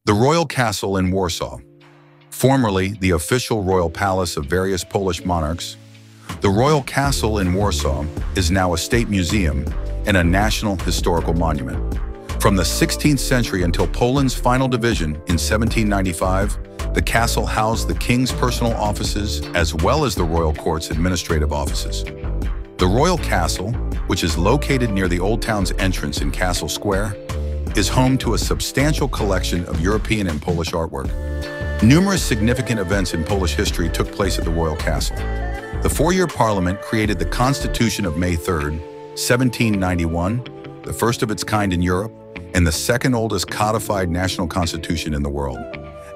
The Royal Castle in Warsaw. Formerly the official royal palace of various Polish monarchs, the Royal Castle in Warsaw is now a state museum and a national historical monument. From the 16th century until Poland's final division in 1795, the castle housed the king's personal offices as well as the royal court's administrative offices. The Royal Castle, which is located near the Old Town's entrance in Castle Square, is home to a substantial collection of European and Polish artwork. Numerous significant events in Polish history took place at the Royal Castle. The four-year Parliament created the Constitution of May 3, 1791, the first of its kind in Europe, and the second oldest codified national constitution in the world.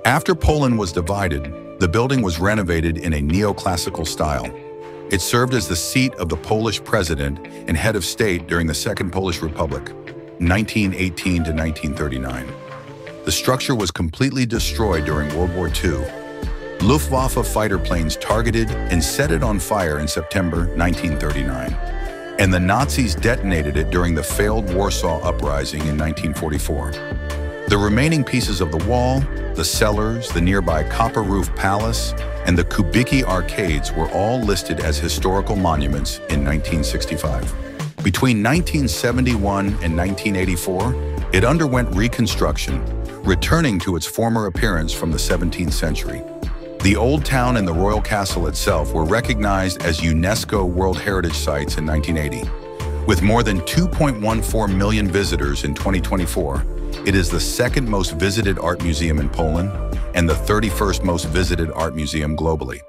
After Poland was divided, the building was renovated in a neoclassical style. It served as the seat of the Polish president and head of state during the Second Polish Republic, 1918 to 1939. The structure was completely destroyed during World War II. Luftwaffe fighter planes targeted and set it on fire in September 1939, and the Nazis detonated it during the failed Warsaw Uprising in 1944. The remaining pieces of the wall, the cellars, the nearby copper roof palace, and the Kubicki arcades were all listed as historical monuments in 1965. Between 1971 and 1984, it underwent reconstruction, returning to its former appearance from the 17th century. The Old Town and the Royal Castle itself were recognized as UNESCO World Heritage Sites in 1980. With more than 2.14 million visitors in 2024, it is the second most visited art museum in Poland and the 31st most visited art museum globally.